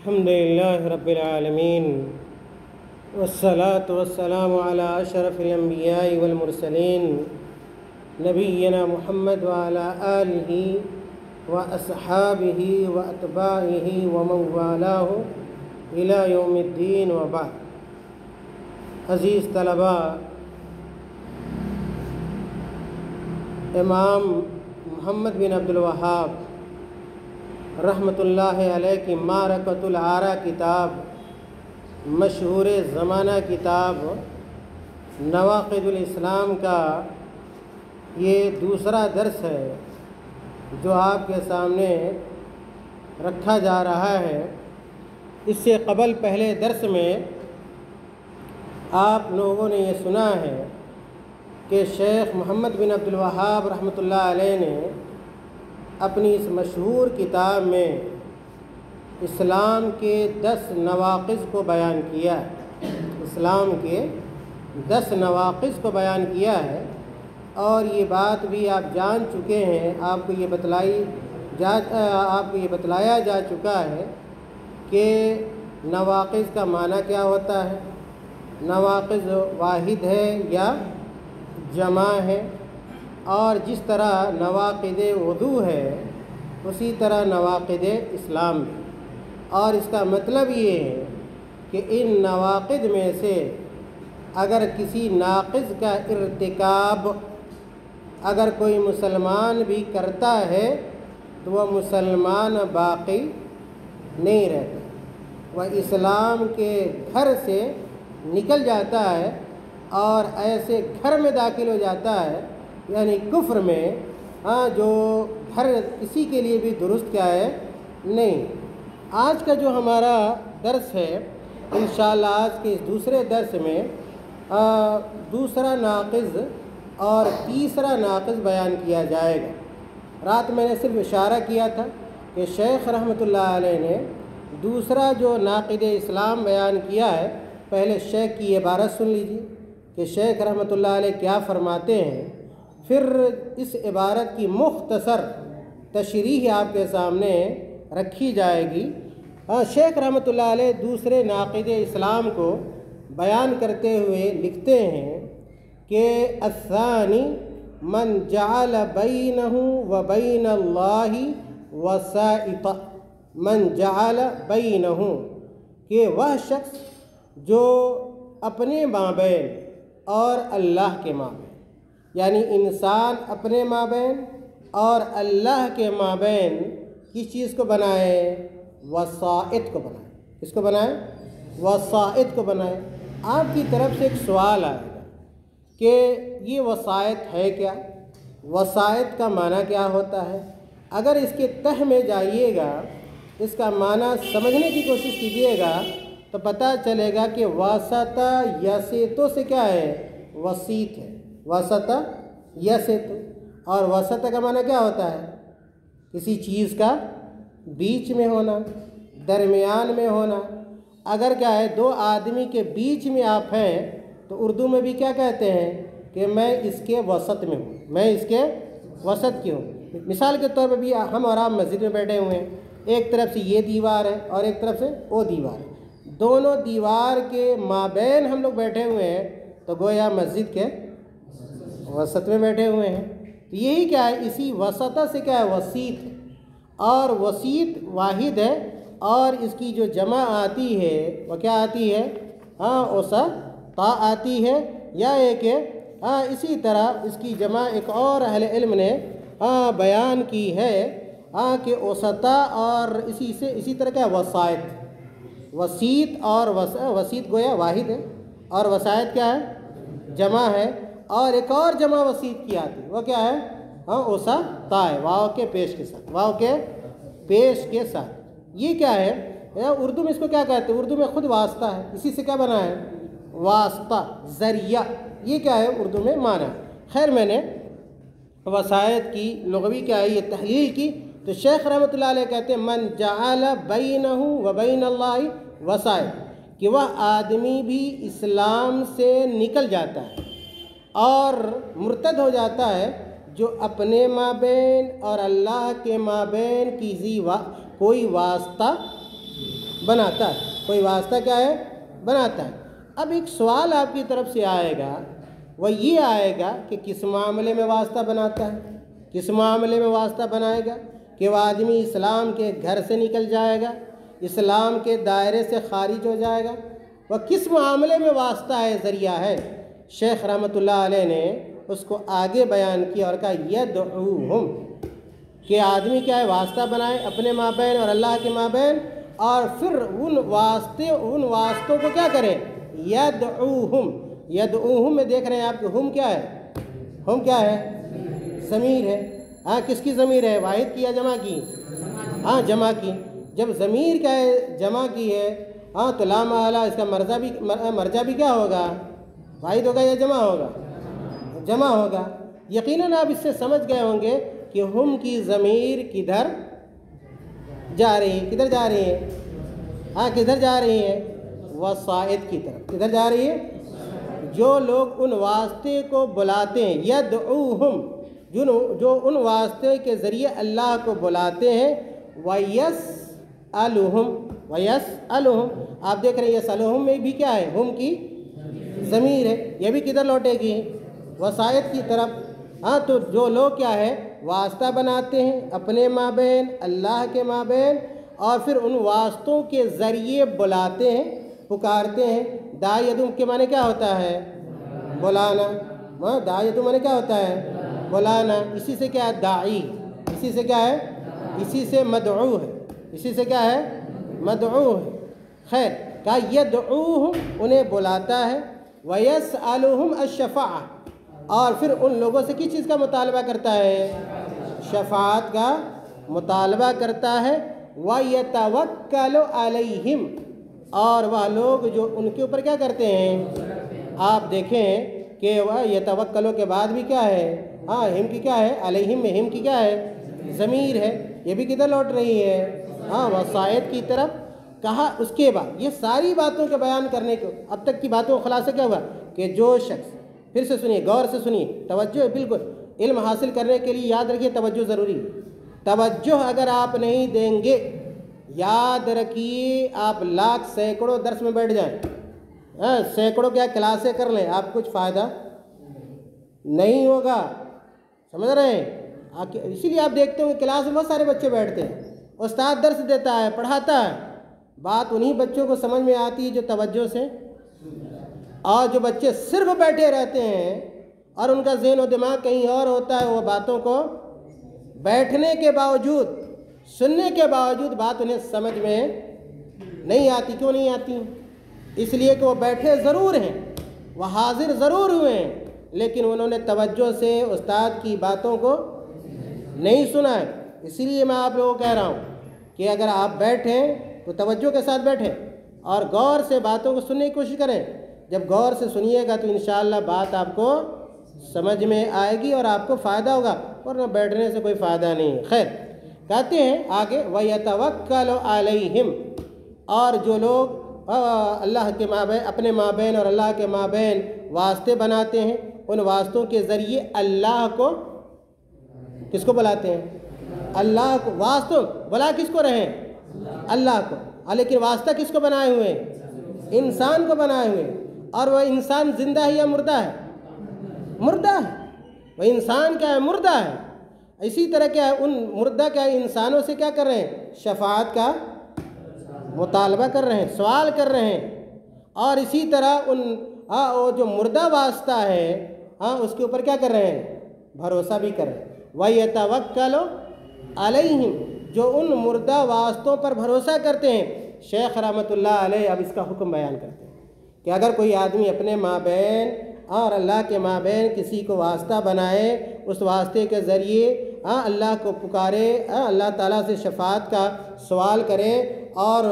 الحمد لله رب العالمين والصلاة والسلام على أشرف الأنبياء والمرسلين نبينا محمد وعلى آله وأصحابه وأتباعه ومن والاه إلى يوم الدين وبعد. عزیز طلباء، امام محمد بن عبد الوہاب رحمۃ اللہ علیہ کی معرکۃ العارا کتاب، مشہور زمانہ کتاب نواقض الاسلام کا یہ دوسرا درس ہے جو آپ کے سامنے رکھا جا رہا ہے۔ اس سے قبل پہلے درس میں آپ لوگوں نے یہ سنا ہے کہ شیخ محمد بن عبد الوہاب رحمۃ اللہ علیہ نے اپنی اس مشہور کتاب میں اسلام کے 10 نواقض کو بیان کیا ہے۔ اسلام کے 10 نواقض کو بیان کیا ہے، اور یہ بات بھی آپ جان چکے ہیں، آپ کو یہ بتلایا جا چکا ہے کہ نواقض کا معنی کیا ہوتا ہے، نواقض واحد ہے یا جمع ہے، اور جس طرح نواقض وضو ہے اسی طرح نواقض اسلام ہے۔ اور اس کا مطلب یہ ہے کہ ان نواقض میں سے اگر کسی ناقض کا ارتکاب اگر کوئی مسلمان بھی کرتا ہے تو وہ مسلمان باقی نہیں رہتا، وہ اسلام کے گھر سے نکل جاتا ہے اور ایسے گھر میں داخل ہو جاتا ہے، یعنی کفر میں، جو گھر کسی کے لیے بھی درست کیا ہے نہیں۔ آج کا جو ہمارا درس ہے انشاءاللہ آج کے اس دوسرے درس میں دوسرا ناقض اور تیسرا ناقض بیان کیا جائے گا۔ رات میں نے صرف اشارہ کیا تھا کہ شیخ رحمۃ اللہ علیہ نے دوسرا جو ناقض اسلام بیان کیا ہے، پہلے شیخ کی عبارت سن لیجیے کہ شیخ رحمۃ اللہ علیہ کیا فرماتے ہیں، پھر اس عبارت کی مختصر تشریح آپ کے سامنے رکھی جائے گی۔ شیخ رحمۃ اللہ علیہ دوسرے ناقض اسلام کو بیان کرتے ہوئے لکھتے ہیں کہ الثانی من جعل بینہ و بین اللہ وسائط، من جعل بینہ، کہ وہ شخص جو اپنے مابین اور اللہ کے مابین، یعنی انسان اپنے مابین اور اللہ کے مابین کس چیز کو بنائے؟ وسائط کو بنائے۔ کس کو بنائے؟ وسائط کو بنائے۔ آپ کی طرف سے ایک سوال آئے گا کہ یہ وسائط ہے کیا؟ وسائط کا معنی کیا ہوتا ہے؟ اگر اس کے تہ میں جائیے گا، اس کا معنی سمجھنے کی کوشش کیجیے گا تو پتہ چلے گا کہ واسطہ یسیتو سے کیا ہے؟ وسیط ہے۔ واسطہ یسیتو، اور واسطہ کا معنی کیا ہوتا ہے؟ کسی چیز کا بیچ میں ہونا، درمیان میں ہونا۔ اگر کیا ہے دو آدمی کے بیچ میں آپ ہیں تو اردو میں بھی کیا کہتے ہیں کہ میں اس کے وسط میں ہوں، میں اس کے وسط کی ہوں۔ مثال کے طور پہ بھی ہم اور آپ مسجد میں بیٹھے ہوئے ہیں، ایک طرف سے یہ دیوار ہے اور ایک طرف سے وہ دیوار ہے، دونوں دیوار کے مابین ہم لوگ بیٹھے ہوئے ہیں تو گویا مسجد کے وسط میں بیٹھے ہوئے ہیں۔ تو یہی کیا ہے، اسی وسطہ سے کیا ہے؟ وسیط ہے، اور وسیط واحد ہے، اور اس کی جو جمع آتی ہے وہ کیا آتی ہے؟ وسطا آتی ہے، یا ایک اسی طرح اس کی جمع ایک اور اہل علم نے بیان کی ہے کہ وسطا، اور اسی طرح کیا وسائط، وسیط اور وسیط گویا واحد ہے، اور وسائط کیا ہے؟ جمع ہے، اور ایک اور جمع وسیط کی آتی ہے، وہ کیا ہے؟ وسطا ہے، واو کے پیش کے ساتھ، واو کے پیش کے ساتھ۔ یہ کیا ہے؟ اردو میں اس کو کیا کہتے ہیں؟ اردو میں خود واسطہ ہے، اسی سے کیا بنا ہے؟ واسطہ، ذریعہ، یہ کیا ہے اردو میں معنی۔ خیر، میں نے وسائط کی لغوی کیا ہے یہ تحلیل کی، تو شیخ رحمۃ اللہ علیہ کہتے ہیں من جعل بینہ و بین اللہ وسائط، کہ وہ آدمی بھی اسلام سے نکل جاتا ہے اور مرتد ہو جاتا ہے جو اپنے مابین اور اللہ کے مابین کوئی واسطہ بناتا ہے، کوئی واسطہ کیا ہے بناتا ہے۔ اب ایک سوال آپ کی طرف سے آئے گا، وہ یہ آئے گا کہ کس معاملے میں واسطہ بناتا ہے، کس معاملے میں واسطہ بنائے گا؟ کہ وہ آدمی اسلام کے گھر سے نکل جائے گا، اسلام کے دائرے سے خارج ہو جائے گا، وہ کس معاملے میں واسطہ ہے، ذریعہ ہے؟ شیخ رحمۃ اللہ علیہ نے اس کو آگے بیان کیا اور کہا یدعوہم، کہ آدمی کیا ہے واسطہ بنائے اپنے مابین اور اللہ کے مابین، اور پھر ان واسطوں کو کیا کرے؟ یدعوہم، یدعوہم میں دیکھ رہے ہیں آپ کہ ہم کیا ہے؟ ہم کیا ہے؟ ضمیر ہے۔ ہاں کس کی ضمیر ہے؟ واحد کی یا جمع کی؟ ہاں جمع کی۔ جب ضمیر کیا ہے جمع کی ہے، ہاں تو لا محالہ اس کا مرجع بھی کیا ہوگا؟ واحد ہوگا یا جمع ہوگا؟ جمع ہوگا۔ یقیناً آپ اس سے سمجھ گئے ہوں گے کہ ہم کی ضمیر کدھر جا رہی ہے؟ کدھر جا رہی ہے؟ ہاں کدھر جا رہی ہے؟ وسائط کی طرف۔ کدھر جا رہی ہے؟ جو لوگ ان واسطے کو بلاتے ہیں، یدعوہم، جو ان واسطے کے ذریعے اللہ کو بلاتے ہیں، وَيَسْأَلُهُمْ، وَيَسْأَلُهُمْ، آپ دیکھ رہے ہیں یسألُهُمْ میں بھی کیا ہے؟ ہم کی ضمیر ہے، یہ بھی کدھر لوٹے گی؟ وسائط کی طرف۔ ہاں تو جو لوگ کیا ہے واسطہ بناتے ہیں اپنے مابین اللہ کے مابین، اور پھر ان واسطوں کے ذریعے بلاتے ہیں، پکارتے ہیں۔ داعی یدعو کے معنی کیا ہوتا ہے؟ بلانا۔ داعی یدعو معنی کیا ہوتا ہے؟ بلانا۔ اسی سے کیا ہے داعی؟ اسی سے کیا ہے؟ اسی سے مدعو ہے، اسی سے کیا ہے؟ مدعو ہے۔ خیر، کہا یدعوہم، انہیں بلاتا ہے، وَيَسْأَلُهُمْ الشَّفَاعَةَ، اور پھر ان لوگوں سے کس چیز کا مطالبہ کرتا ہے؟ شفاعت کا مطالبہ کرتا ہے۔ وَيَتَوَكَّلُ عَلَيْهِمْ، اور وہ لوگ جو ان کے اوپر کیا کرتے ہیں؟ آپ دیکھیں کہ وہ یتوکلو کے بعد بھی کیا ہے؟ ہاں ہم کی کیا ہے؟ علیہم میں ہم کی کیا ہے؟ ضمیر ہے، یہ بھی کدھر لوٹ رہی ہے؟ ہاں وسائط کی طرف۔ کہا اس کے بعد یہ ساری باتوں کے بیان کرنے کو، اب تک کی باتوں کا خلاصہ کیا ہوا؟ کہ جو شخص، پھر سے سنیے، غور سے سنیے، توجہ بالکل، علم حاصل کرنے کے لیے یاد رکھیے توجہ ضروری ہے۔ توجہ اگر آپ نہیں دیں گے، یاد رکھیے آپ لاکھ سینکڑوں درس میں بیٹھ جائیں، سینکڑوں کیا کلاسیں کر لیں، آپ کچھ فائدہ نہیں ہوگا، سمجھ رہے ہیں؟ اسی لیے آپ دیکھتے ہوں کہ کلاس میں بہت سارے بچے بیٹھتے ہیں، استاد درس دیتا ہے، پڑھاتا ہے، بات انہی بچوں کو سمجھ میں آتی ہے جو توجہ سے، اور جو بچے صرف بیٹھے رہتے ہیں اور ان کا ذہن و دماغ کہیں اور ہوتا ہے، وہ باتوں کو بیٹھنے کے باوجود، سننے کے باوجود بات انہیں سمجھ میں نہیں آتی۔ کیوں نہیں آتی؟ اس لیے کہ وہ بیٹھے ضرور ہیں، وہ حاضر ضرور ہوئے ہیں، لیکن انہوں نے توجہ سے استاد کی باتوں کو نہیں سنا ہے۔ اسی لیے میں آپ لوگوں کو کہہ رہا ہوں کہ اگر آپ بیٹھیں تو توجہ کے ساتھ بیٹھیں اور غور سے باتوں کو سننے کی کوشش کریں۔ جب غور سے سنیے گا تو انشاءاللہ بات آپ کو سمجھ میں آئے گی اور آپ کو فائدہ ہوگا، ورنہ بیٹھنے سے کوئی فائدہ نہیں ہے۔ خیر، کہتے ہیں آگے وَيَتَوَكَّلُ عَلَيْهِمْ، اور جو لوگ اللہ کے مابین، اپنے مابین اور اللہ کے مابین واسطے بناتے ہیں، ان واسطوں کے ذریعے اللہ کو، کس کو بلاتے ہیں؟ اللہ کو۔ واسطوں بلا کس کو رہے ہیں؟ اللہ کو، لیکن واسطہ کس کو بنائے ہوئے ہیں؟ انسان کو بنائے ہوئے ہیں۔ اور وہ انسان زندہ ہے یا مردہ ہے؟ مردہ ہے۔ وہ انسان کیا ہے؟ مردہ ہے۔ اسی طرح کیا ہے؟ ان مردہ کیا ہے؟ انسانوں سے کیا کر رہے ہیں؟ شفاعت کا مطالبہ کر رہے ہیں، سوال کر رہے ہیں۔ اور اسی طرح ان جو مردہ واسطہ ہے، اس کے اوپر کیا کر رہے ہیں؟ بھروسہ بھی کر رہے ہیں۔ وَيَتَوَكَّلُ عَلَيْهِمْ، جو ان مردہ واسطوں پر بھروسہ کرتے ہیں۔ شیخ رحمۃ اللہ علیہ اب اس کا حکم بیان کرتے ہیں کہ اگر کوئی آدمی اپنے مابین اور اللہ کے مابین کسی کو واسطہ بنائے، اس واسطے کے ذریعے اللہ کو پکارے، اللہ تعالیٰ سے شفاعت کا سوال کرے، اور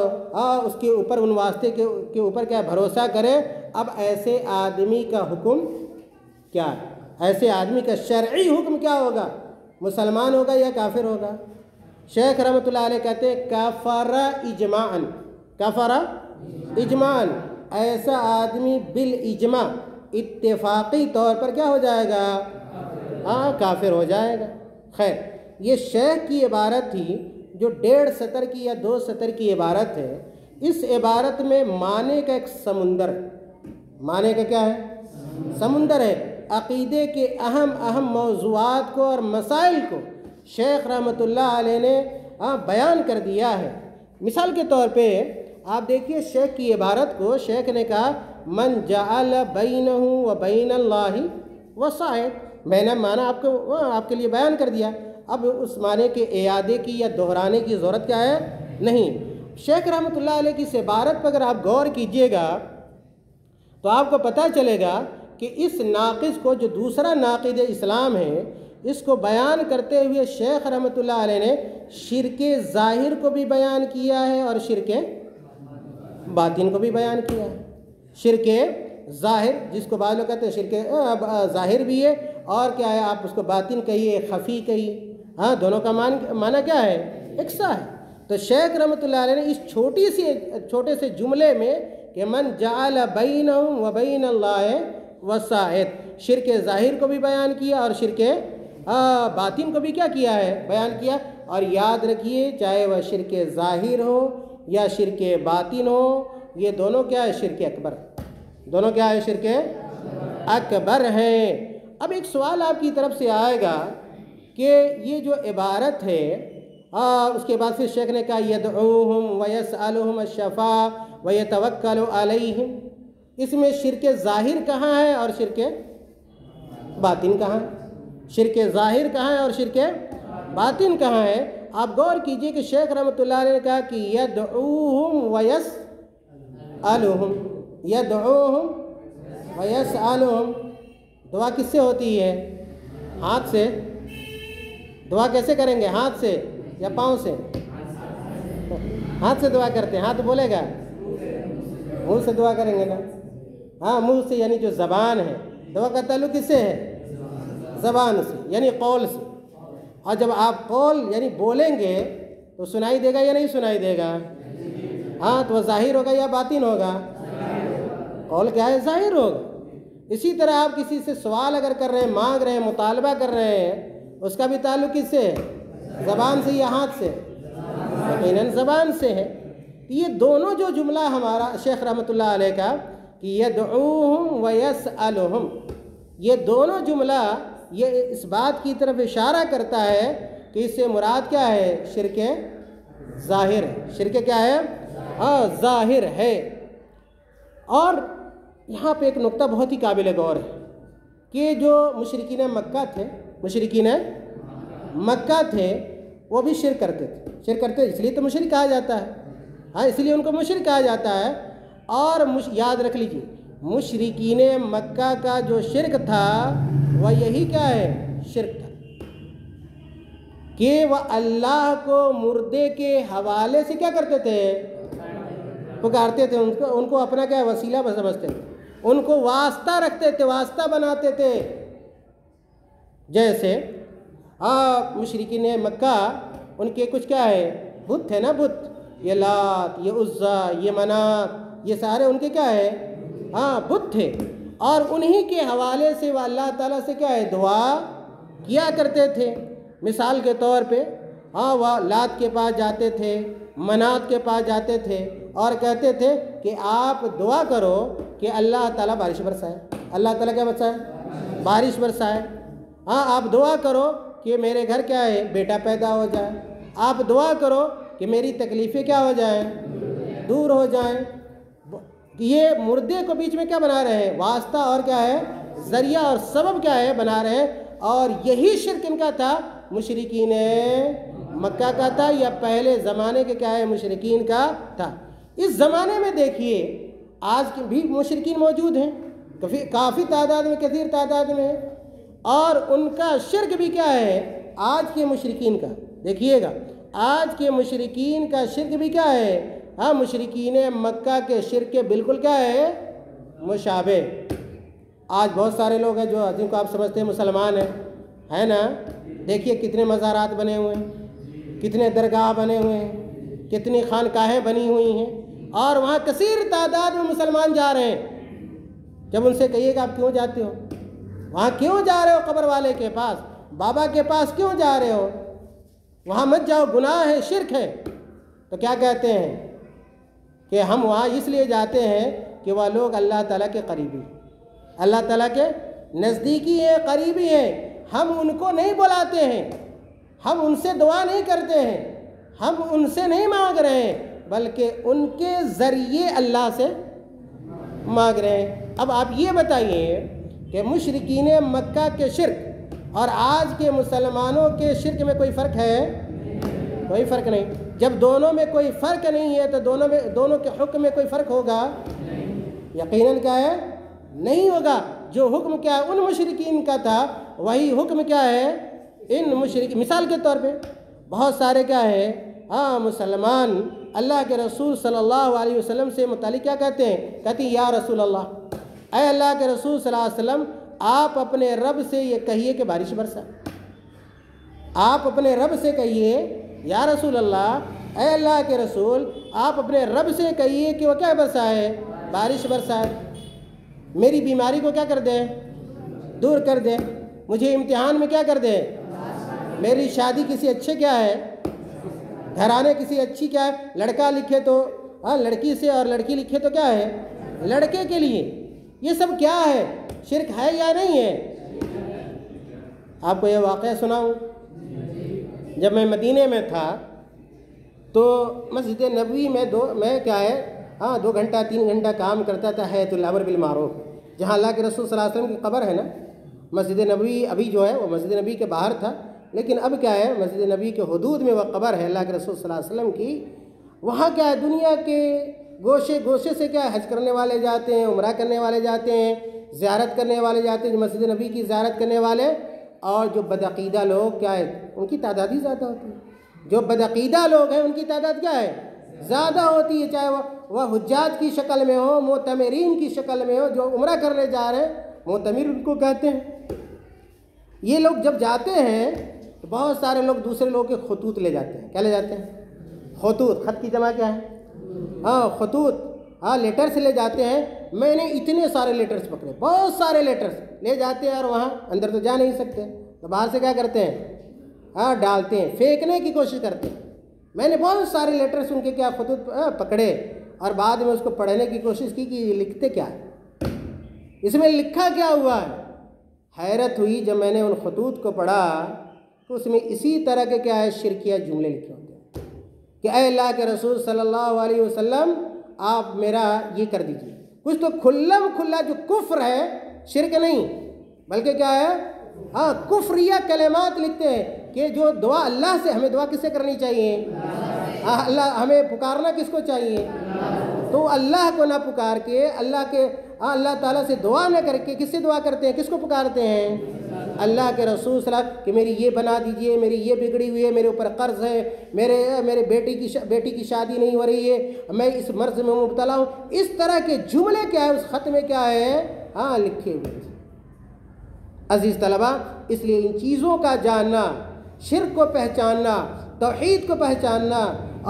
اس کے اوپر، ان واسطے کے اوپر کیا بھروسہ کرے، اب ایسے آدمی کا حکم کیا ہے؟ ایسے آدمی کا شرعی حکم کیا ہوگا؟ مسلمان ہوگا یا کافر ہوگا؟ شیخ رحمۃ اللہ علیہ کہتے ہیں کفر اجماعاً، کفر اجماعاً، ایسا آدمی بالاجماع، اتفاقی طور پر کیا ہو جائے گا؟ کافر ہو جائے گا۔ خیر، یہ شیخ کی عبارت تھی جو 1.5 سطر کی یا 2 سطر کی عبارت ہے، اس عبارت میں معنی کا ایک سمندر، معنی کا کیا ہے؟ سمندر ہے۔ عقیدے کے اہم موضوعات کو اور مسائل کو شیخ رحمۃ اللہ علیہ نے بیان کر دیا ہے۔ مثال کے طور پہ آپ دیکھیے شیخ کی عبارت کو، شیخ نے کہا من جعل بینہ و بین اللہ وسائط، میں نے معنی آپ کے لیے بیان کر دیا، اب اس معنی کے اعادے کی یا دہرانے کی ضرورت کیا ہے؟ نہیں۔ شیخ رحمۃ اللہ علیہ کی اس عبارت پر اگر آپ غور کیجئے گا تو آپ کو پتہ چلے گا کہ اس ناقص کو، جو دوسرا ناقض اسلام ہے، اس کو بیان کرتے ہوئے شیخ رحمۃ اللہ علیہ نے شرک ظاہر کو بھی بیان کیا ہے اور شرک باطن کو بھی بیان کیا ہے۔ شرک ظاہر، جس کو بعض لوگ کہتے ہیں شرک ظاہر بھی ہے، اور کیا ہے، آپ اس کو باطن کہیے، خفی کہیے، ہاں دونوں کا معنی کیا ہے؟ یکساں ہے۔ تو شیخ رحمۃ اللہ علیہ نے اس چھوٹے سے جملے میں کہ من جعل بینہ و بین اللہ وسائط، شرک ظاہر کو بھی بیان کیا اور شرک باطن کو بھی کیا کیا ہے؟ بیان کیا۔ اور یاد رکھیے چاہے وہ شرک ظاہر ہو یا شرک باطن ہو، یہ دونوں کیا ہے؟ شرک اکبر، دونوں کیا ہے؟ شرک اکبر ہیں۔ اب ایک سوال آپ کی طرف سے آئے گا کہ یہ جو عبارت ہے، اس کے بعد پھر شیخ نے کہا یدعوہم ویسألہم الشفاء ویتوکل علیہم، اس میں شرک ظاہر کہاں ہے اور شرک باطن کہاں ہے؟ شرک ظاہر کہاں ہے اور شرک باطن کہاں ہے؟ آپ غور کیجئے کہ شیخ رحمۃ اللہ علیہ نے کہا کہ یدعوہم ویسألہم، یدعوہم ویسألہم، دعا کس سے ہوتی ہے؟ ہاتھ سے۔ دعا کیسے کریں گے؟ ہاتھ سے یا پاؤں سے؟ ہاتھ سے دعا کرتے ہیں، ہاتھ بولے گا، منہ سے دعا کریں گے نا؟ ہاں منہ سے، یعنی جو زبان ہے، دعا کا تعلق کس سے ہے؟ زبان سے، یعنی قول سے۔ اور جب آپ قول یعنی بولیں گے تو سنائی دے گا یا نہیں سنائی دے گا؟ ہاں تو وہ ظاہر ہوگا یا باطن ہوگا؟ قول کیا ہے؟ ظاہر ہوگا۔ اسی طرح آپ کسی سے سوال اگر کر رہے ہیں، مانگ رہے ہیں، مطالبہ کر رہے ہیں، اس کا بھی تعلق کس سے ہے؟ زبان سے یا ہاتھ سے؟ یقیناً زبان سے ہے۔ یہ دونوں جو جملہ ہمارا شیخ رحمۃ اللہ علیہ کا کہ یدعوہم ویسألہم، یہ دونوں جملہ یہ اس بات کی طرف اشارہ کرتا ہے کہ اس سے مراد کیا ہے؟ شرک ظاہر ہے۔ شرک کیا ہے؟ ظاہر ہے۔ اور یہاں پہ ایک نقطہ بہت ہی قابل غور ہے کہ جو مشرکین مکہ تھے وہ بھی شرک کرتے تھے، اس لیے تو مشرک کہا جاتا ہے، ہاں اس لیے ان کو مشرک کہا جاتا ہے۔ اور یاد رکھ لیجیے مشرکین مکہ کا جو شرک تھا وہ یہی کیا ہے؟ شرک تھا کہ وہ اللہ کو مردے کے حوالے سے کیا کرتے تھے؟ پکارتے تھے، ان کو اپنا کیا وسیلہ سمجھتے تھے، ان کو واسطہ رکھتے تھے، واسطہ بناتے تھے۔ جیسے مشرکین مکہ ان کے کچھ کیا ہے؟ بت تھے نا، بت، یہ لات، یہ عزیٰ، یہ منات، یہ سارے ان کے کیا ہے؟ بت تھے، اور انہی کے حوالے سے وہ اللہ تعالیٰ سے کیا ہے؟ دعا کیا کرتے تھے۔ مثال کے طور پہ وہ لات کے پاس جاتے تھے، منات کے پاس جاتے تھے اور کہتے تھے کہ آپ دعا کرو کہ اللہ تعالیٰ بارش برسائے، اللہ تعالیٰ کیا برسائے؟ بارش برسائے۔ آپ دعا کرو کہ میرے گھر کیا ہے؟ بیٹا پیدا ہو جائے، آپ دعا کرو کہ میری تکلیفیں کیا ہو جائیں؟ دور ہو جائیں۔ یہ مردے کو بیچ میں کیا بنا رہے ہیں؟ واسطہ، اور کیا ہے؟ ذریعہ اور سبب کیا ہے؟ بنا رہے ہیں۔ اور یہی شرک ان کا تھا، مشرکین مکہ کا تھا، یا پہلے زمانے کے کیا ہے؟ مشرکین کا تھا۔ اس زمانے میں دیکھیے آج بھی مشرکین موجود ہیں، کافی تعداد میں، کثیر تعداد میں، اور ان کا شرک بھی کیا ہے؟ آج کے مشرکین کا دیکھیے گا، آج کے مشرکین کا شرک بھی کیا ہے؟ مشرکین مکہ کے شرک کے بالکل کیا ہے؟ مشابہ۔ آج بہت سارے لوگ ہیں جن کو آپ سمجھتے ہیں مسلمان ہیں، ہے نا؟ دیکھیے کتنے مزارات بنے ہوئے ہیں، کتنے درگاہ بنے ہوئے ہیں، کتنی خانقاہیں بنی ہوئی ہیں، اور وہاں کثیر تعداد میں مسلمان جا رہے ہیں۔ جب ان سے کہیے کہ آپ کیوں جاتے ہو وہاں، کیوں جا رہے ہو قبر والے کے پاس، بابا کے پاس کیوں جا رہے ہو؟ وہاں مت جاؤ، گناہ ہے، شرک ہے۔ تو کیا کہتے ہیں کہ ہم وہاں اس لیے جاتے ہیں کہ وہ لوگ اللہ تعالیٰ کے قریبی، اللہ تعالیٰ کے نزدیکی ہیں، قریبی ہیں. ہم ان کو نہیں بلاتے ہیں، ہم ان سے دعا نہیں کرتے ہیں، ہم ان سے نہیں مانگ رہے ہیں، بلکہ ان کے ذریعے اللہ سے مانگ رہے ہیں. اب آپ یہ بتائیے کہ مشرکین مکہ کے شرک اور آج کے مسلمانوں کے شرک میں کوئی فرق ہے؟ کوئی فرق نہیں. جب دونوں میں کوئی فرق نہیں ہے تو دونوں کے حکم میں کوئی فرق ہوگا؟ یقیناً کیا ہے؟ نہیں ہوگا. جو حکم کیا ہے ان مشرکین کا تھا وہی حکم کیا ہے ان مشرک. مثال کے طور پہ بہت سارے کیا ہے مسلمان اللہ کے رسول صلی اللہ علیہ وسلم سے متعلق کیا کہتے ہیں یا رسول اللہ، اے اللہ کے رسول صلی اللہ علیہ وسلم آپ اپنے رب سے یہ کہیے کہ بارش برسا. آپ اپنے رب سے کہیے یا رسول اللہ، اے اللہ کے رسول آپ اپنے رب سے کہیے کہ وہ کیا برسائے؟ بارش برسائے. میری بیماری کو کیا کر دیں؟ دور کر دیں. مجھے امتحان میں کیا کر دیں؟ میری شادی کسی اچھے کیا ہے گھرانے کسی اچھی کیا ہے لڑکا لکھے تو لڑکی سے، اور لڑکی لکھے تو کیا ہے لڑکے کے لیے. یہ سب کیا ہے؟ شرک ہے یا نہیں ہے؟ آپ کو یہ واقعہ سناؤں. جب میں مدینے میں تھا تو مسجد نبوی میں کیا ہے 2 گھنٹہ 3 گھنٹہ کام کرتا تھا حیۃ الامر بالمعروف، جہاں اللہ کے رسول صلی اللہ علیہ وسلم کی قبر ہے نا. مسجد نبوی ابھی جو ہے وہ مسجد نبوی کے باہر تھا، لیکن اب کیا ہے مسجد نبوی کے حدود میں وہ قبر ہے اللہ کے رسول صلی اللہ علیہ وسلم کی. وہاں کیا ہے دنیا کے گوشے گوشے سے کیا ہے حج کرنے والے جاتے ہیں، عمرہ کرنے والے جاتے ہیں، زیارت کرنے والے جاتے ہیں، مسجد نبوی کی زیارت کرنے والے. اور جو بدعقیدہ لوگ کیا ہے ان کی تعداد ہی زیادہ ہوتی ہے. جو بدعقیدہ لوگ ہیں ان کی تعداد کیا ہے زیادہ ہوتی ہے، چاہے وہ حجاج کی شکل میں ہو، معتمرین کی شکل میں ہو. جو عمرہ کرنے جا رہے ہیں معتمر ان کو کہتے ہیں. یہ لوگ جب جاتے ہیں تو بہت سارے لوگ دوسرے لوگ کے خطوط لے جاتے ہیں. کیا لے جاتے ہیں؟ خطوط. خط کی جمع کیا ہے؟ خطوط. لیٹرز لے جاتے ہیں. میں نے اتنے سارے لیٹرز پکڑے، بہت سارے لیٹرز لے جاتے ہیں، اور وہاں اندر تو جا نہیں سکتے تو باہر سے کیا کرتے ہیں ڈالتے ہیں، پھینکنے کی کوشش کرتے ہیں. میں نے بہت سارے لیٹرز ان کے کیا خطوط پکڑے اور بعد میں اس کو پڑھنے کی کوشش کی کہ یہ لکھتے کیا ہے، اس میں لکھا کیا ہوا ہے. حیرت ہوئی جب میں نے ان خطوط کو پڑھا تو اس میں اسی طرح کے کیا ہے شرکیہ جملے لکھے ہوتے ہیں کہ اے اللہ کے رسول صلی اللہ علیہ وسلم آپ میرا یہ کر دیجیے. کچھ تو کھلم کھلا جو کفر ہے، شرک نہیں بلکہ کیا ہے کفریہ کلمات لکھتے ہیں کہ جو دعا اللہ سے، ہمیں دعا کس سے کرنی چاہیے؟ اللہ. ہمیں پکارنا کس کو چاہیے؟ تو اللہ کو نہ پکار کے اللہ تعالیٰ سے دعا نہ کر کے کس سے دعا کرتے ہیں؟ کس کو پکارتے ہیں؟ اللہ کے رسول صلی اللہ علیہ وسلم کہ میری یہ بنا دیجئے، میری یہ بگڑی ہوئی ہے، میرے اوپر قرض ہے، میرے بیٹی کی شادی نہیں ہو رہی ہے، میں اس مرض میں مبتلا ہوں. اس طرح کے جملے کیا ہے اس خط میں کیا ہے لکھے ہوئے. عزیز طلبہ، اس لیے ان چیزوں کا جاننا، شرک کو پہچاننا، توحید کو پہچاننا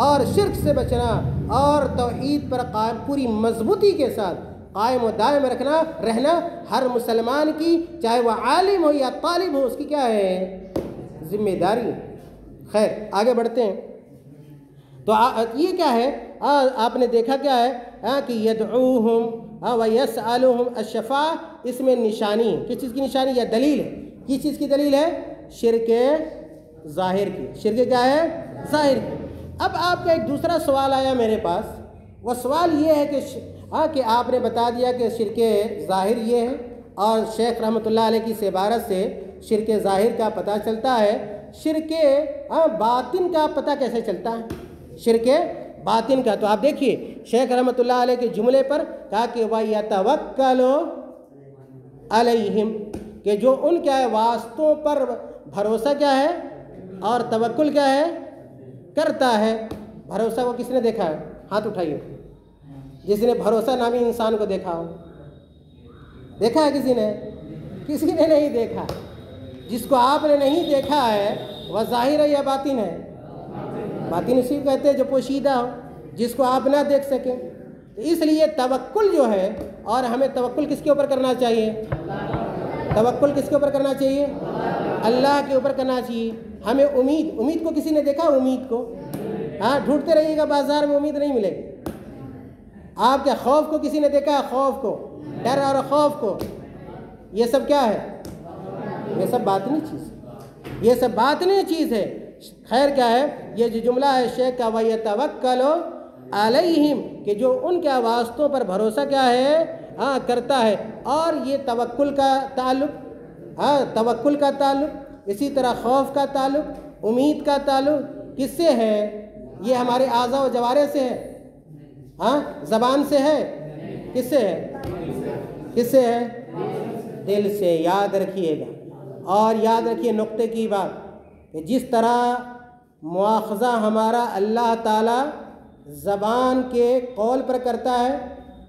اور شرک سے بچنا اور توحید پر قائم پوری مضبوطی کے ساتھ قائم و دائم رہنا ہر مسلمان کی، چاہے وہ عالم ہو یا طالب ہو، اس کی کیا ہے ذمہ داری. خیر آگے بڑھتے ہیں. تو یہ کیا ہے آپ نے دیکھا کیا ہے کہ یدعوہم ویسألہم الشفاعہ. اس میں نشانی ہے. کس چیز کی نشانی؟ یا دلیل ہے. کس چیز کی دلیل ہے؟ شرک ظاہر کی. شرک کیا ہے؟ ظاہر کی. اب آپ کا ایک دوسرا سوال آیا میرے پاس. وہ سوال یہ ہے کہ آپ نے بتا دیا کہ شرک ظاہر یہ ہے، اور شیخ رحمۃ اللہ علیہ کی عبارت سے شرک ظاہر کا پتہ چلتا ہے. شرک باطن کا پتہ کیسے چلتا ہے؟ شرک باطن کا تو آپ دیکھیے شیخ رحمۃ اللہ علیہ کے جملے پر کہا کہ وَيَتَوَكَّلُ عَلَيْهِمْ، کہ جو ان کیا ہے واسطوں پر بھروسہ کیا ہے اور توکل کیا ہے کرتا ہے. بھروسہ کو کس نے دیکھا ہے؟ ہاتھ اٹھائیے. جس نے بھروسہ نامی انسان کو دیکھا ہو. دیکھا ہے کسی نے؟ کسی نے نہیں دیکھا. جس کو آپ نے نہیں دیکھا ہے وہ ظاہر ہے یا باطن ہے؟ باطن اسی کو کہتے ہیں جو پوشیدہ ہو، جس کو آپ نہ دیکھ سکیں. اس لیے توکل جو ہے، اور ہمیں توکل کس کے اوپر کرنا چاہیے؟ توکل کس کے اوپر کرنا چاہیے؟ اللہ کے اوپر کرنا چاہیے. ہمیں امید کو کسی نے دیکھا؟ امید کو ڈھونڈتے رہیے گا بازار میں، امید نہیں ملے گی. آپ کے خوف کو کسی نے دیکھا ہے؟ خوف کو، ڈر اور خوف کو، یہ سب کیا ہے؟ یہ سب باطنی چیز ہے، یہ سب باطنی چیز ہے۔ خیر کیا ہے؟ یہ جو جملہ ہے شیخ کا وَيَتَوَكَّلُ عَلَيْهِمْ کہ جو ان کے واسطوں پر بھروسہ کیا ہے کرتا ہے، اور یہ توکل کا تعلق، توکل کا تعلق، اسی طرح خوف کا تعلق، امید کا تعلق کس سے ہے؟ یہ ہمارے اعضاء و جوارح سے ہے، زبان سے ہے، کس سے ہے؟ کس سے ہے؟ دل سے۔ یاد رکھیے گا، اور یاد رکھیے نقطے کی بات کہ جس طرح مواخذہ ہمارا اللہ تعالیٰ زبان کے قول پر کرتا ہے،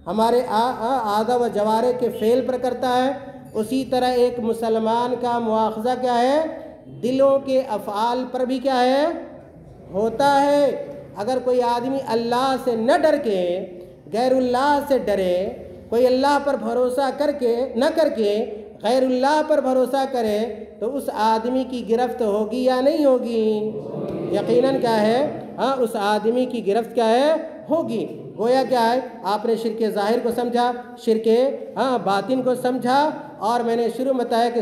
ہمارے اعضاء و جوارح کے فعل پر کرتا ہے، اسی طرح ایک مسلمان کا مواخذہ کیا ہے؟ دلوں کے افعال پر بھی کیا ہے؟ ہوتا ہے۔ اگر کوئی آدمی اللہ سے نہ ڈر کے غیر اللہ سے ڈرے، کوئی اللہ پر بھروسہ کر کے غیر اللہ پر بھروسہ کرے، تو اس آدمی کی گرفت ہوگی یا نہیں ہوگی؟ یقیناً کیا ہے؟ اس آدمی کی گرفت کیا ہے؟ ہوگی۔ گویا کیا ہے؟ آپ نے شرک ظاہر کو سمجھا، شرک باطن کو سمجھا، اور میں نے شروع میں بتایا کہ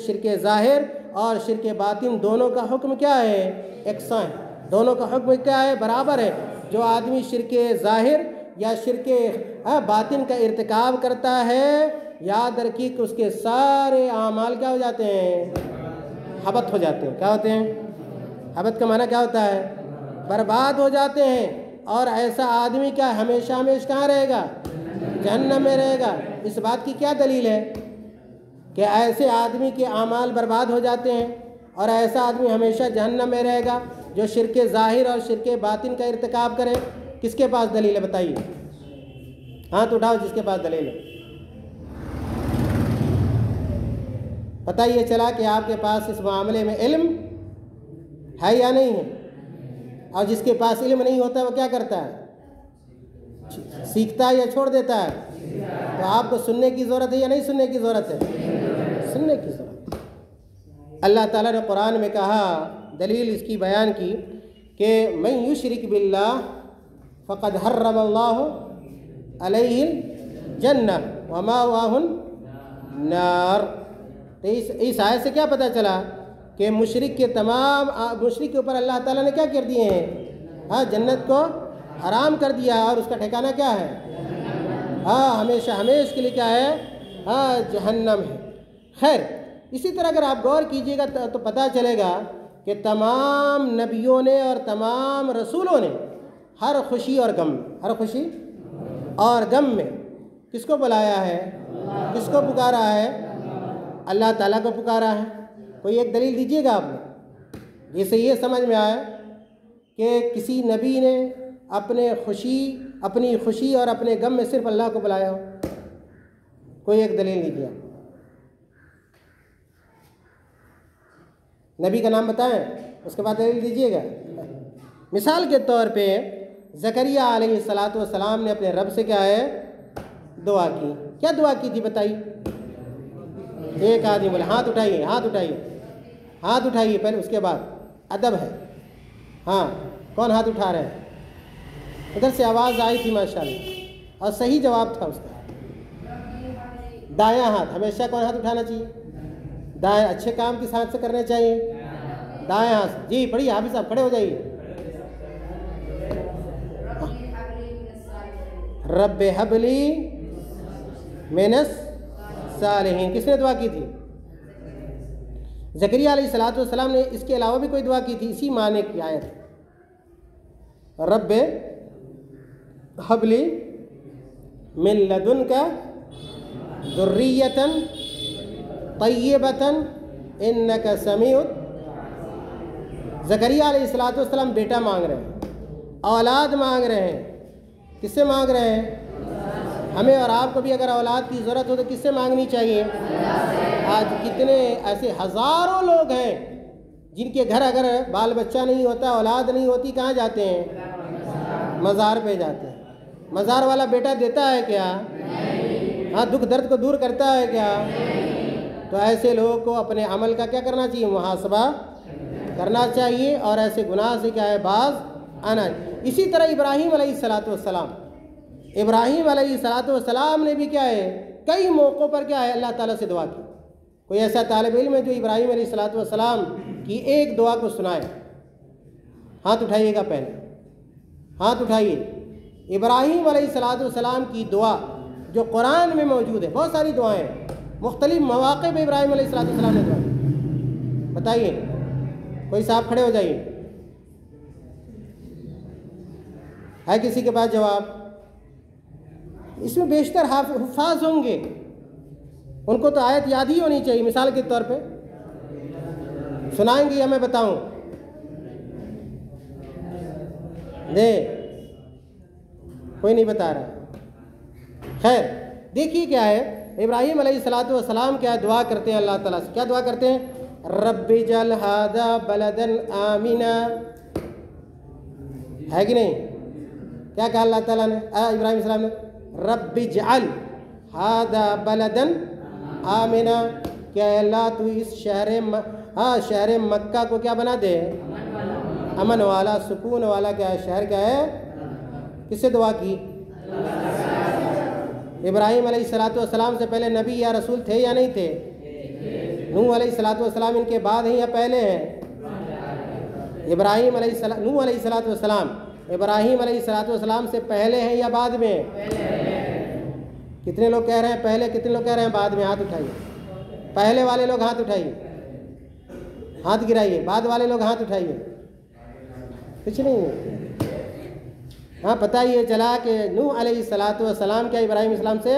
شرک ظاہر اور شرک باطن دونوں کا حکم کیا ہے؟ یکساں ہے، دونوں کا حکم کیا ہے؟ برابر ہے۔ جو آدمی شرک ظاہر یا شرک باطن کا ارتکاب کرتا ہے، یاد رکھیے کہ اس کے سارے اعمال کیا ہو جاتے ہیں؟ حبط ہو جاتے ہیں۔ کیا ہوتے ہیں؟ حبط کا معنی کیا ہوتا ہے؟ برباد ہو جاتے ہیں۔ اور ایسا آدمی کیا ہمیشہ ہمیشہ کہاں رہے گا؟ جہنم میں رہے گا۔ اس بات کی کیا دلیل ہے کہ ایسے آدمی کے اعمال برباد ہو جاتے ہیں اور ایسا آدمی ہمیشہ جہنم میں رہے گا جو شرک ظاہر اور شرک باطن کا ارتکاب کرے؟ کس کے پاس دلیل ہے بتائیے؟ ہاتھ اٹھاؤ جس کے پاس دلیل ہے۔ پتہ یہ چلا کہ آپ کے پاس اس معاملے میں علم ہے یا نہیں ہے؟ اور جس کے پاس علم نہیں ہوتا وہ کیا کرتا ہے؟ سیکھتا ہے یا چھوڑ دیتا ہے؟ تو آپ کو سننے کی ضرورت ہے یا نہیں سننے کی ضرورت ہے؟ سننے کی ضرورت ہے۔ اللہ تعالیٰ نے قرآن میں کہا، دلیل اس کی بیان کی کہ من یشرک باللہ فقد حرم اللہ علیہ الجنہ ومأواہ النار۔ تو اس آیت سے کیا پتہ چلا کہ مشرک کے اوپر اللہ تعالیٰ نے کیا کر دیے ہیں؟ جنت کو حرام کر دیا، اور اس کا ٹھکانہ کیا ہے؟ ہمیشہ ہمیشہ کے لیے کیا ہے؟ جہنم ہے۔ خیر، اسی طرح اگر آپ غور کیجئے گا تو پتہ چلے گا کہ تمام نبیوں نے اور تمام رسولوں نے ہر خوشی اور غم میں کس کو بلایا ہے؟ کس کو پکارا ہے؟ اللہ تعالیٰ کو پکارا ہے۔ کوئی ایک دلیل دیجیے گا آپ نے جس سے یہ سمجھ میں آئے کہ کسی نبی نے اپنی خوشی اور اپنے غم میں صرف اللہ کو بلایا ہو؟ کوئی ایک دلیل دیجیے۔ نبی کا نام بتائیں، اس کے بعد دلیل دیجیے گا۔ مثال کے طور پہ زکریا علیہ السلام نے اپنے رب سے کیا ہے؟ دعا کی۔ کیا دعا کی تھی بتائیے؟ ایک آدمی بولے، ہاتھ اٹھائیے پہلے، اس کے بعد ادب ہے۔ کون ہاتھ اٹھا رہے ہیں؟ ادھر سے آواز آئی تھی ماشاءاللہ، اور صحیح جواب تھا اس کا۔ دایاں ہاتھ ہمیشہ کون ہاتھ اٹھانا چاہیے؟ دائیں، اچھے کام کس ہاتھ سے کرنے چاہیے؟ دائیں ہاتھ۔ جی پڑھیے حافظ صاحب، کھڑے ہو جائیے۔ رب ہب لی من الصالحین، کس نے دعا کی تھی؟ زکریا علیہ السلام نے۔ اس کے علاوہ بھی کوئی دعا کی تھی اسی معنی کی آیت؟ رب ہب لی من لدنک ذریۃ طیبۃ انک سمیع۔ زکریا علیہ السلام بیٹا مانگ رہے ہیں، اولاد مانگ رہے ہیں۔ کس سے مانگ رہے ہیں؟ ہمیں اور آپ کو بھی اگر اولاد کی ضرورت ہو تو کس سے مانگنی چاہیے؟ آج کتنے ایسے ہزاروں لوگ ہیں جن کے گھر اگر بال بچہ نہیں ہوتا، اولاد نہیں ہوتی، کہاں جاتے ہیں؟ مزار پہ جاتے ہیں۔ مزار والا بیٹا دیتا ہے کیا؟ دکھ درد کو دور کرتا ہے کیا؟ تو ایسے لوگوں کو اپنے عمل کا کیا کرنا چاہیے؟ محاسبہ کرنا چاہیے، اور ایسے گناہ سے کیا ہے؟ باز آنا۔ اسی طرح ابراہیم علیہ السلام ابراہیم علیہ السلام نے بھی کیا ہے کئی موقعوں پر کیا ہے اللہ تعالیٰ سے دعا کی. کوئی ایسا طالب علم ہے جو ابراہیم علیہ السلام کی ایک دعا کو سنائے؟ ہاتھ اٹھائیے گا پہلے, ہاتھ اٹھائیے. ابراہیم علیہ السلام کی دعا جو قرآن میں موجود ہے, بہت ساری دعائیں ہیں, مختلف مواقع پہ ابراہیم علیہ السلام نے دعا کی. بتائیے, کوئی صاحب کھڑے ہو جائیے. ہے کسی کے پاس جواب؟ اس میں بیشتر حفاظ ہوں گے, ان کو تو آیت یاد ہی ہونی چاہیے. مثال کے طور پہ سنائیں گے یا میں بتاؤں؟ کوئی نہیں بتا رہا. خیر, دیکھیے کیا ہے, ابراہیم علیہ السلام کیا دعا کرتے ہیں اللہ تعالیٰ سے؟ کیا دعا کرتے ہیں؟ رب اجعل ھذا بلدا آمنا. ہے کہ نہیں؟ کیا کہا اللہ تعالیٰ نے ابراہیم علیہ السلام نے؟ رب اجعل ھذا بلدا آمنا, کہ اللہ تو اس شہر مکہ کو کیا بنا دے؟ امن والا, سکون والا. کیا ہے شہر؟ کیا ہے؟ کس سے دعا کی؟ ابراہیم علیہ السلام سے پہلے نبی یا رسول تھے یا نہیں تھے؟ نوح علیہ السلام ان کے بعد ہیں یا پہلے ہیں؟ نوح علیہ السلام ابراہیم علیہ السلام سے پہلے ہیں یا بعد میں؟ کتنے لوگ کہہ رہے ہیں پہلے, کتنے لوگ کہہ رہے ہیں بعد میں؟ ہاتھ اٹھائیے. پہلے والے لوگ ہاتھ اٹھائیے, ہاتھ گرائیے. بعد والے لوگ ہاتھ اٹھائیے. کچھ نہیں. ہاں, پتہ یہ چلا کہ نوح علیہ السلام کیا ابراہیم السلام سے؟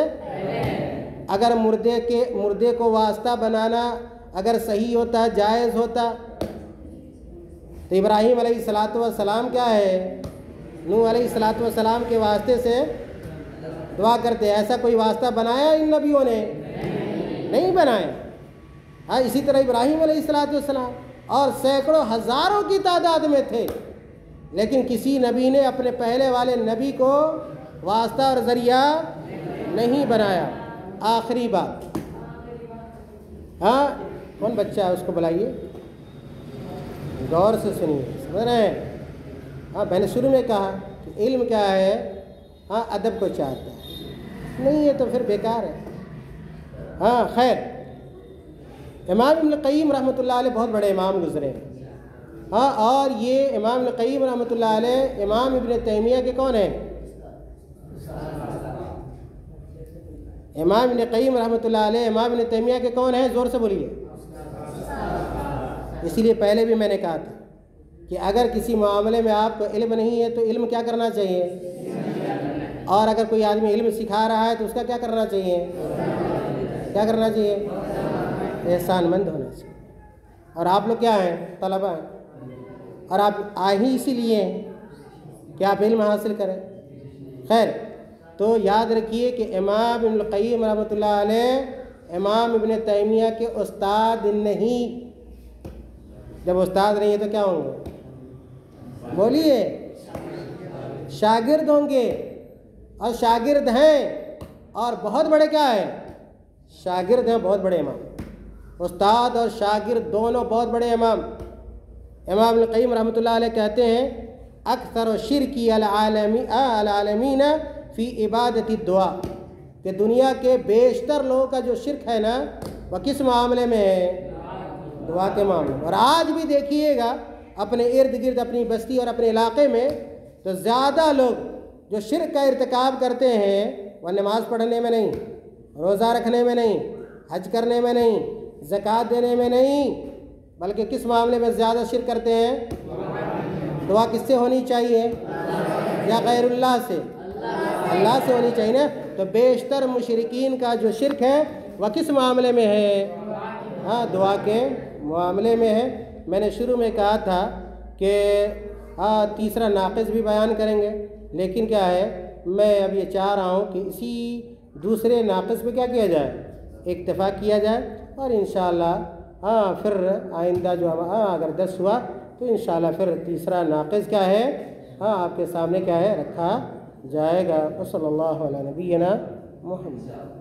اگر مردے کو واسطہ بنانا اگر صحیح ہوتا, جائز ہوتا, تو ابراہیم علیہ السلام کیا ہے نوح علیہ السلام کے واسطے سے دعا کرتے. ایسا کوئی واسطہ بنایا ان نبیوں نے؟ نہیں بنایا. ہاں, اسی طرح ابراہیم علیہ السلام اور سینکڑوں ہزاروں کی تعداد میں تھے, لیکن کسی نبی نے اپنے پہلے والے نبی کو واسطہ اور ذریعہ نہیں بنایا. آخری بات, ہاں, کون بچہ ہے اس کو بلائیے, غور سے سنیے, سمجھ رہے ہیں؟ ہاں, میں نے شروع میں کہا کہ علم کیا ہے؟ ہاں, ادب کو چاہتا ہے, نہیں ہے تو پھر بیکار ہے. ہاں, خیر, امام ابن قیم رحمۃ اللہ علیہ بہت بڑے امام گزرے ہیں. ہاں, اور یہ امام ابن قیم رحمۃ اللہ علیہ امام ابن تیمیہ کے کون ہیں؟ امام ابن قیم رحمۃ اللہ علیہ امام ابن تیمیہ کے کون ہیں؟ زور سے بولیے. اسی لیے پہلے بھی میں نے کہا تھا کہ اگر کسی معاملے میں آپ کو علم نہیں ہے تو علم کیا کرنا چاہیے, اور اگر کوئی آدمی علم سکھا رہا ہے تو اس کا کیا کرنا چاہیے؟ کیا کرنا چاہیے؟ احسان مند ہونا چاہیے. اور آپ لوگ کیا ہیں؟ طلبہ ہیں, اور آپ ہی اسی لیے کہ آپ علم حاصل کریں. خیر, تو یاد رکھیے کہ امام ابن القیم رحمۃ اللہ علیہ امام ابن تیمیہ کے استاد نہیں. جب استاد نہیں ہے تو کیا ہوں گے؟ بولیے, شاگرد ہوں گے, اور شاگرد ہیں, اور بہت بڑے کیا ہیں؟ شاگرد ہیں, بہت بڑے امام. استاد اور شاگرد دونوں بہت بڑے امام. امام ابن القیم رحمۃ اللہ علیہ کہتے ہیں اکثر شرکی العالمین فی عبادت الدعاء, کہ دنیا کے بیشتر لوگوں کا جو شرک ہے نا وہ کس معاملے میں ہے؟ دعا کے معاملے میں. اور آج بھی دیکھیے گا اپنے ارد گرد, اپنی بستی اور اپنے علاقے میں, تو زیادہ لوگ جو شرک کا ارتکاب کرتے ہیں وہ نماز پڑھنے میں نہیں, روزہ رکھنے میں نہیں, حج کرنے میں نہیں, زکوٰۃ دینے میں نہیں, بلکہ کس معاملے میں زیادہ شرک کرتے ہیں؟ دعا کس سے ہونی چاہیے؟ یا غیر اللہ سے؟ اللہ سے ہونی چاہیے نا. تو بیشتر مشرکین کا جو شرک ہے وہ کس معاملے میں ہے؟ ہاں, دعا کے معاملے میں ہے. میں نے شروع میں کہا تھا کہ تیسرا ناقص بھی بیان کریں گے, لیکن کیا ہے, میں اب یہ چاہ رہا ہوں کہ اسی دوسرے ناقص پہ کیا کیا جائے؟ اکتفا کیا جائے, اور انشاءاللہ پھر آئندہ جو اگر 10 ہوا تو انشاءاللہ پھر تیسرا ناقص کیا ہے آپ کے سامنے کیا ہے رکھا جائے گا. صلی اللہ علیہ نبینا محمد.